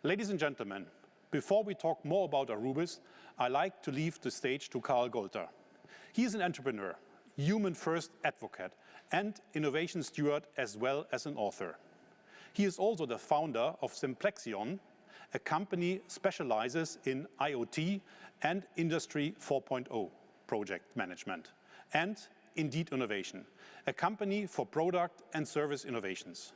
Ladies and gentlemen, before we talk more about Aurubis, I like to leave the stage to Karel Golta. He is an entrepreneur, human-first advocate, and innovation steward as well as an author. He is also the founder of Simplexion, a company specializes in IoT and Industry 4.0 project management, and Indeed Innovation, a company for product and service innovations.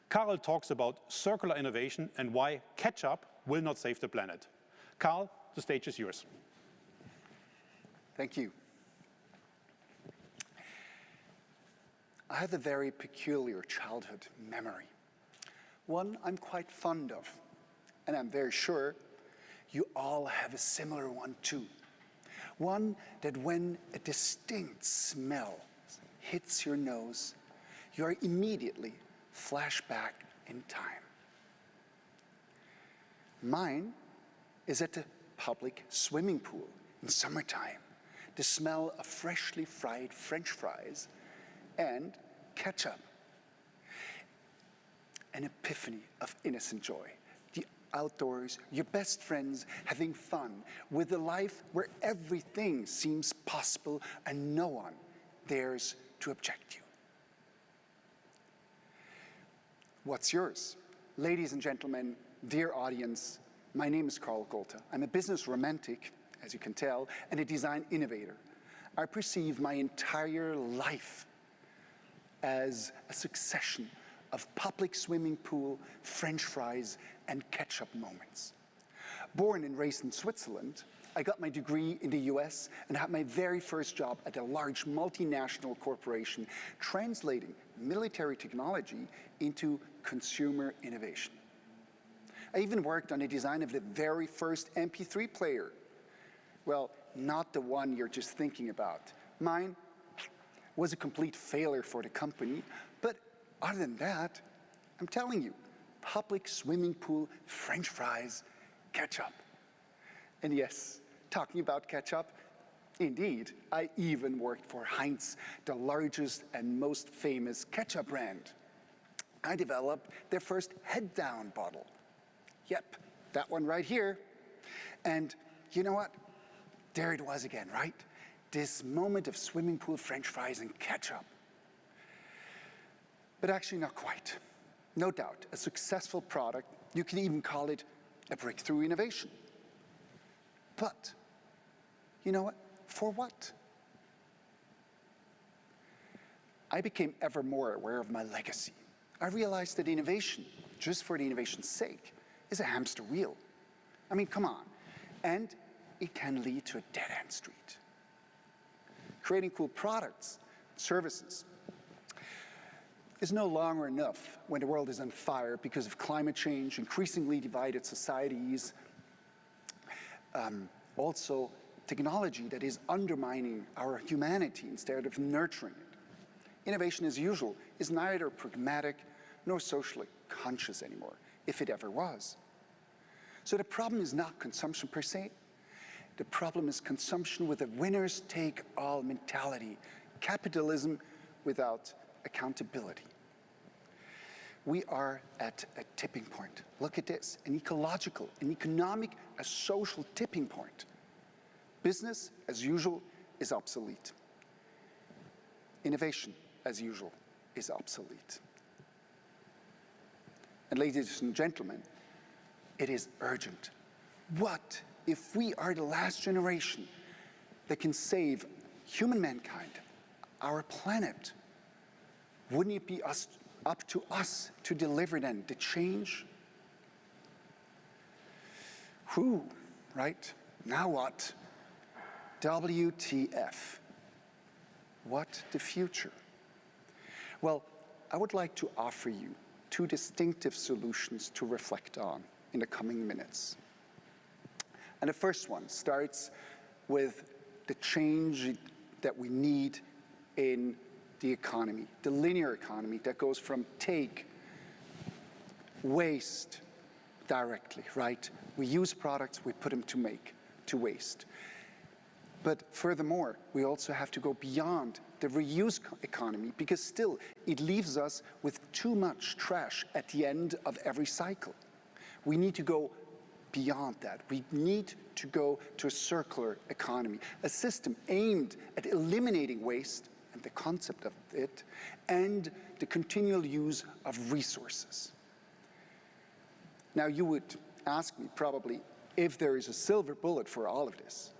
Karel talks about circular innovation and why ketchup will not save the planet. Karel, the stage is yours. Thank you. I have a very peculiar childhood memory, one I'm quite fond of, and I'm very sure you all have a similar one too. One that when a distinct smell hits your nose, you are immediately flashed back in time. Mine is at the public swimming pool in summertime. The smell of freshly fried French fries and ketchup. An epiphany of innocent joy. The outdoors, your best friends, having fun with a life where everything seems possible and no one dares to object you. What's yours? Ladies and gentlemen, dear audience, my name is Karel Golta. I'm a business romantic, as you can tell, and a design innovator. I perceive my entire life as a succession of public swimming pool, French fries, and ketchup moments. Born and raised in Switzerland, I got my degree in the US and had my very first job at a large multinational corporation translating military technology into consumer innovation. I even worked on the design of the very first MP3 player. Well, not the one you're just thinking about. Mine was a complete failure for the company, but other than that, I'm telling you, public swimming pool, French fries, ketchup. And yes, talking about ketchup, indeed, I even worked for Heinz, the largest and most famous ketchup brand. I developed their first head-down bottle. Yep, that one right here. And you know what? There it was again, right? This moment of swimming pool, French fries, and ketchup. But actually not quite. No doubt, a successful product, you can even call it a breakthrough innovation. But, you know what? For what? I became ever more aware of my legacy. I realized that innovation, just for the innovation's sake, is a hamster wheel. I mean, come on. And it can lead to a dead-end street. Creating cool products, services, is no longer enough when the world is on fire because of climate change, increasingly divided societies, also technology that is undermining our humanity instead of nurturing it. Innovation, as usual, is neither pragmatic nor socially conscious anymore, if it ever was. So the problem is not consumption per se. The problem is consumption with a winners-take-all mentality, capitalism without accountability. We are at a tipping point. Look at this, an ecological, an economic, a social tipping point. Business, as usual, is obsolete. Innovation, as usual, is obsolete. And ladies and gentlemen, it is urgent. What if we are the last generation that can save human mankind, our planet? Wouldn't it be up to us to deliver then the change? Whew, right? Now what? WTF. What the future? Well, I would like to offer you two distinctive solutions to reflect on in the coming minutes. And the first one starts with the change that we need in the economy, the linear economy that goes from take, waste directly, right? We use products, we put them to waste. But furthermore, we also have to go beyond the reuse economy because still it leaves us with too much trash at the end of every cycle. We need to go beyond that. We need to go to a circular economy, a system aimed at eliminating waste and the concept of it, and the continual use of resources. Now, you would ask me probably if there is a silver bullet for all of this.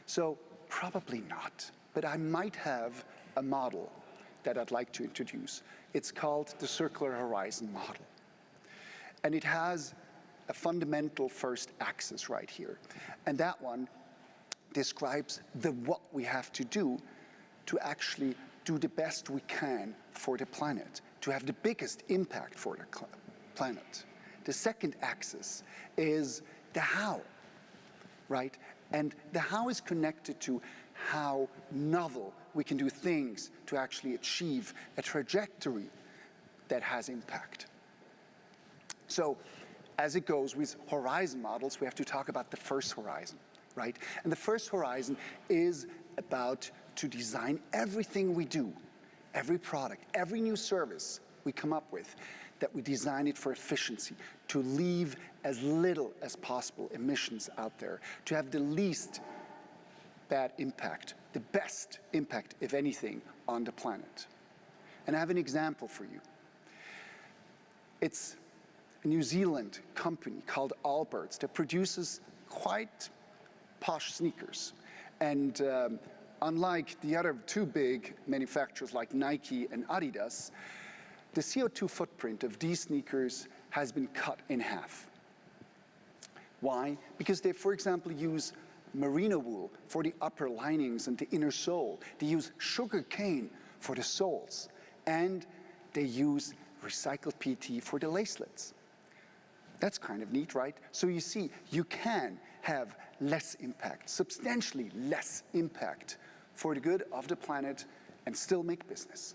So probably not, but I might have a model that I'd like to introduce. It's called the Circular Horizon model. And it has a fundamental first axis right here. And that one describes what we have to do to actually do the best we can for the planet, to have the biggest impact for the planet. The second axis is the how, right? And the how is connected to how novel we can do things to actually achieve a trajectory that has impact. So, as it goes with horizon models, we have to talk about the first horizon, right? And the first horizon is about to design everything we do, every product, every new service we come up with, that we design it for efficiency, to leave as little as possible emissions out there, to have the least bad impact, the best impact, if anything, on the planet. And I have an example for you. It's a New Zealand company called Allbirds that produces quite posh sneakers. And unlike the other two big manufacturers like Nike and Adidas, the CO2 footprint of these sneakers has been cut in half. Why? Because they, for example, use merino wool for the upper linings and the inner sole. They use sugar cane for the soles. And they use recycled PET for the lacelets. That's kind of neat, right? So you see, you can have less impact, substantially less impact for the good of the planet and still make business.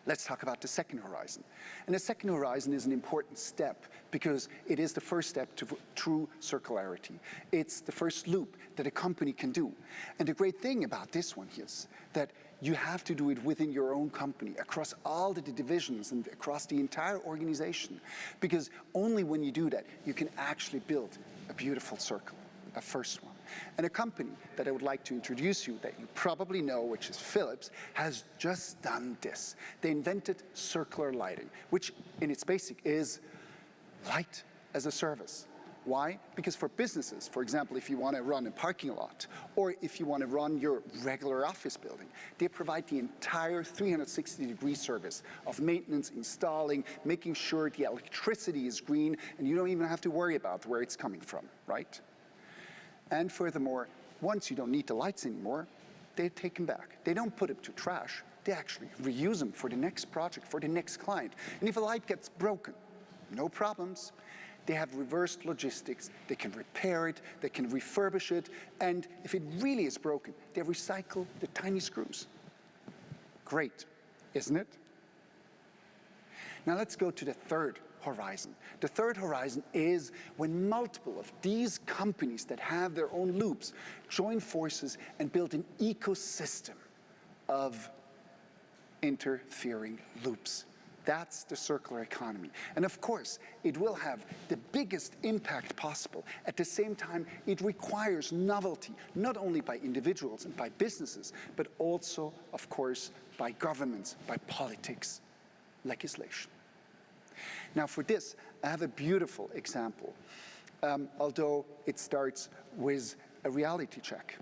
Let's talk about the second horizon. And the second horizon is an important step because it is the first step to true circularity. It's the first loop that a company can do. And the great thing about this one is that you have to do it within your own company, across all the divisions and across the entire organization. Because only when you do that, you can actually build a beautiful circle, a first one. And a company that I would like to introduce you that you probably know, which is Philips, has just done this. They invented circular lighting, which in its basic is light as a service. Why? Because for businesses, for example, if you want to run a parking lot, or if you want to run your regular office building, they provide the entire 360-degree service of maintenance, installing, making sure the electricity is green, and you don't even have to worry about where it's coming from, right? And furthermore, once you don't need the lights anymore, they take them back. They don't put them to trash. They actually reuse them for the next project, for the next client. And if a light gets broken, no problems. They have reversed logistics. They can repair it, they can refurbish it, and if it really is broken, they recycle the tiny screws. Great, isn't it? Now let's go to the third horizon. The third horizon is when multiple of these companies that have their own loops join forces and build an ecosystem of interfering loops. That's the circular economy. And of course, it will have the biggest impact possible. At the same time, it requires novelty, not only by individuals and by businesses, but also, of course, by governments, by politics, legislation. Now for this, I have a beautiful example, although it starts with a reality check.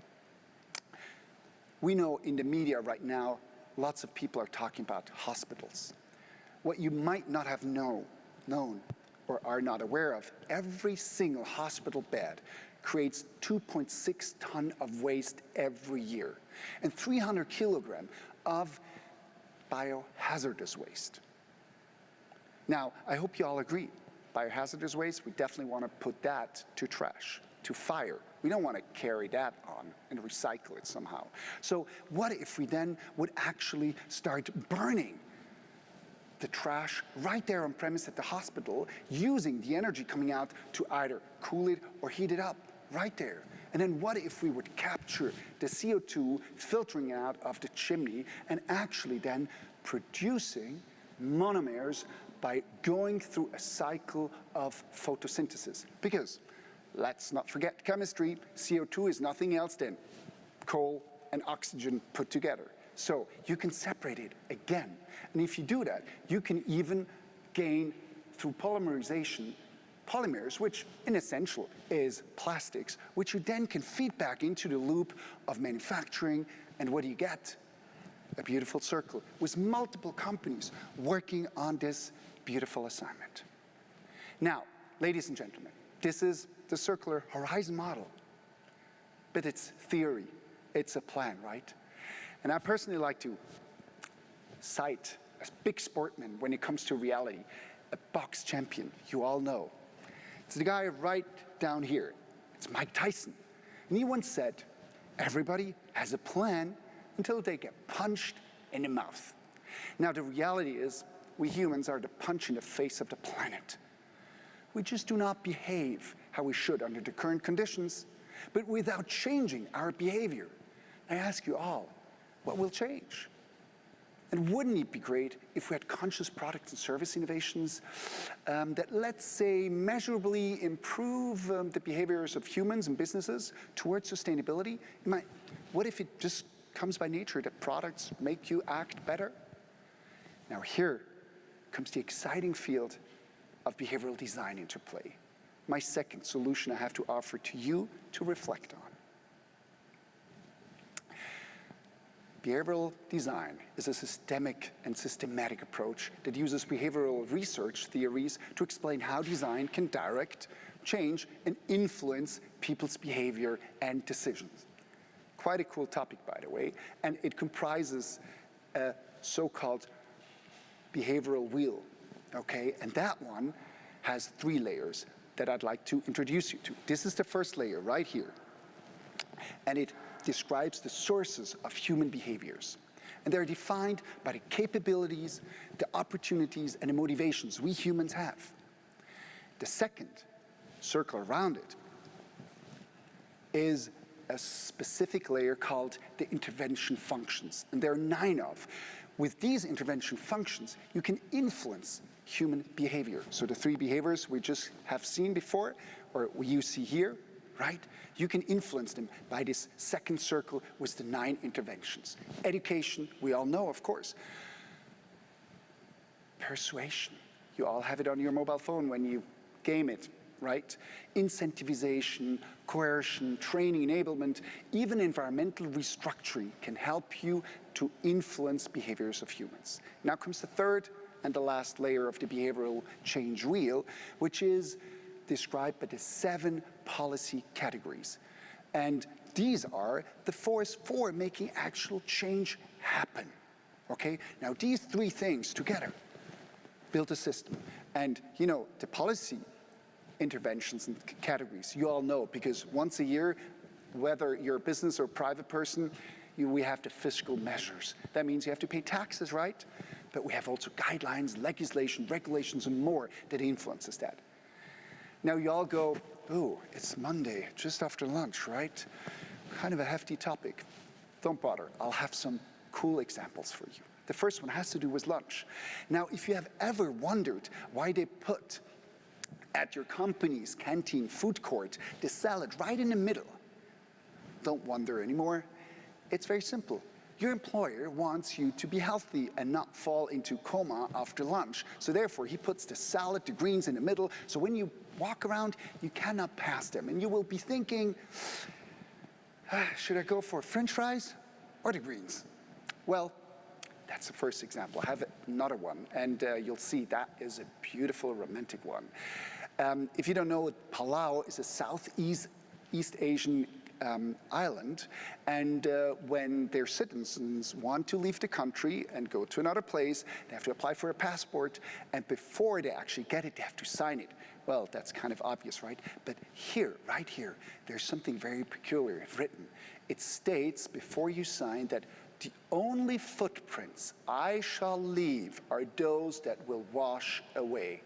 We know in the media right now, lots of people are talking about hospitals. What you might not have known or are not aware of, every single hospital bed creates 2.6 tons of waste every year and 300 kilograms of biohazardous waste. Now, I hope you all agree, biohazardous waste, we definitely want to put that to trash, to fire. We don't want to carry that on and recycle it somehow. So what if we then would actually start burning the trash right there on premise at the hospital, using the energy coming out to either cool it or heat it up right there? And then what if we would capture the CO2 filtering out of the chimney and actually then producing monomers by going through a cycle of photosynthesis. Because let's not forget chemistry, CO2 is nothing else than coal and oxygen put together. So you can separate it again. And if you do that, you can even gain, through polymerization, polymers, which in essential is plastics, which you then can feed back into the loop of manufacturing. And what do you get? A beautiful circle with multiple companies working on this beautiful assignment. Now, ladies and gentlemen, this is the circular horizon model, but it's theory, it's a plan, right? And I personally like to cite a big sportsman when it comes to reality, a box champion, you all know. It's the guy right down here. It's Mike Tyson. And he once said, everybody has a plan until they get punched in the mouth. Now, the reality is, we humans are the punch in the face of the planet. We just do not behave how we should under the current conditions, but without changing our behavior. I ask you all, what will change? And wouldn't it be great if we had conscious product and service innovations that, let's say, measurably improve the behaviors of humans and businesses towards sustainability? What if it just comes by nature that products make you act better? Now here comes the exciting field of behavioral design into play. My second solution I have to offer to you to reflect on. Behavioral design is a systemic and systematic approach that uses behavioral research theories to explain how design can direct, change, and influence people's behavior and decisions. Quite a cool topic, by the way, and it comprises a so-called behavioral wheel, okay? And that one has 3 layers that I'd like to introduce you to. This is the first layer right here, and it describes the sources of human behaviors. And they're defined by the capabilities, the opportunities, and the motivations we humans have. The second circle around it is a specific layer called the intervention functions, and there are 9 of. With these intervention functions, you can influence human behavior. So the 3 behaviors we just have seen before, or you see here, right? You can influence them by this second circle with the 9 interventions. Education, we all know, of course. Persuasion, you all have it on your mobile phone when you game it, right? Incentivization, coercion, training, enablement, even environmental restructuring can help you to influence behaviors of humans. Now comes the third and the last layer of the behavioral change wheel, which is described by the 7 policy categories. And these are the force for making actual change happen, okay? Now these 3 things together build a system. And you know, the policy interventions and categories, you all know, because once a year, whether you're a business or a private person, we have the fiscal measures. That means you have to pay taxes, right? But we have also guidelines, legislation, regulations, and more that influences that. Now you all go, oh, it's Monday, just after lunch, right? Kind of a hefty topic. Don't bother, I'll have some cool examples for you. The first one has to do with lunch. Now, if you have ever wondered why they put at your company's canteen food court the salad right in the middle, don't wonder anymore. It's very simple. Your employer wants you to be healthy and not fall into coma after lunch. So therefore, he puts the salad, the greens in the middle, so when you walk around, you cannot pass them. And you will be thinking, should I go for French fries or the greens? Well, that's the first example. I have another one, and you'll see that is a beautiful, romantic one. If you don't know, Palau is a Southeast Asian island, and when their citizens want to leave the country and go to another place, they have to apply for a passport, and before they actually get it, they have to sign it. Well, that's kind of obvious, right? But here, right here, there's something very peculiar written. It states before you sign that the only footprints I shall leave are those that will wash away.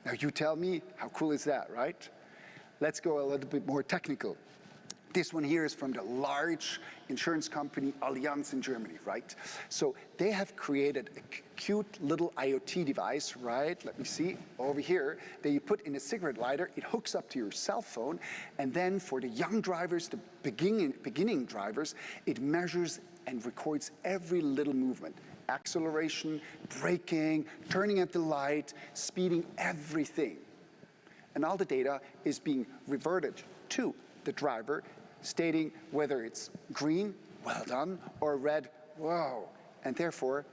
Now you tell me, how cool is that, right? Let's go a little bit more technical. This one here is from the large insurance company Allianz in Germany, right? So they have created a cute little IoT device, right? Let me see, over here, that you put in a cigarette lighter, it hooks up to your cell phone, and then for the young drivers, the beginning drivers, it measures and records every little movement. Acceleration, braking, turning at the light, speeding, everything. And all the data is being reverted to the driver, stating whether it's green, well done, or red, whoa. And therefore,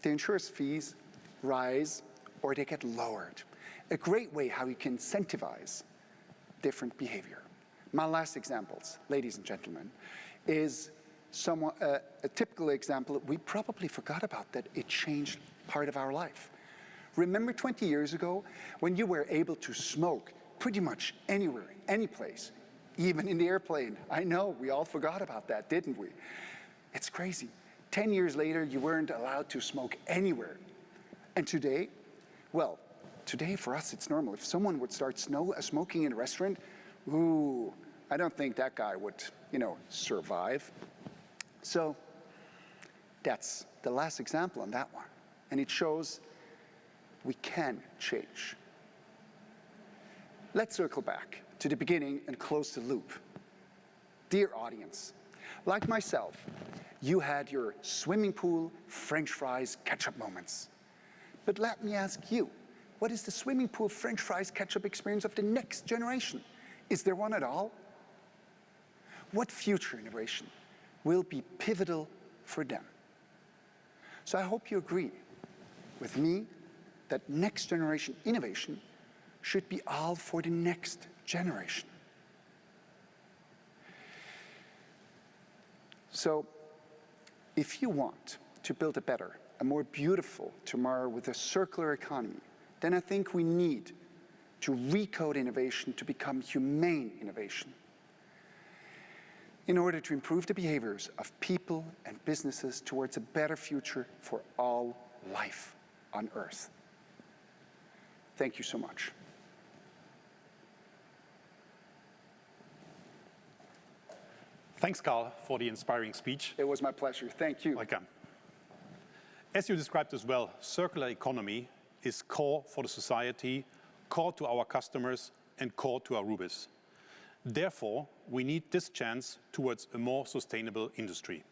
the insurance fees rise or they get lowered. A great way how you can incentivize different behavior. My last examples, ladies and gentlemen, is a typical example we probably forgot about, that it changed part of our life. Remember 20 years ago when you were able to smoke pretty much anywhere, any place, even in the airplane? I know, we all forgot about that, didn't we? It's crazy. 10 years later, you weren't allowed to smoke anywhere. And today, well, today for us it's normal. If someone would start smoking in a restaurant, ooh, I don't think that guy would, survive. So that's the last example on that one. And it shows we can change. Let's circle back to the beginning and close the loop. Dear audience, like myself, you had your swimming pool, French fries, ketchup moments. But let me ask you, what is the swimming pool, French fries, ketchup experience of the next generation? Is there one at all? What future innovation will be pivotal for them? So I hope you agree with me that next generation innovation should be all for the next generation. So if you want to build a better, a more beautiful tomorrow with a circular economy, then I think we need to recode innovation to become humane innovation in order to improve the behaviors of people and businesses towards a better future for all life on Earth. Thank you so much. Thanks, Karl, for the inspiring speech. It was my pleasure. Thank you. Welcome. As you described as well, circular economy is core for the society, core to our customers, and core to Aurubis. Therefore, we need this chance towards a more sustainable industry.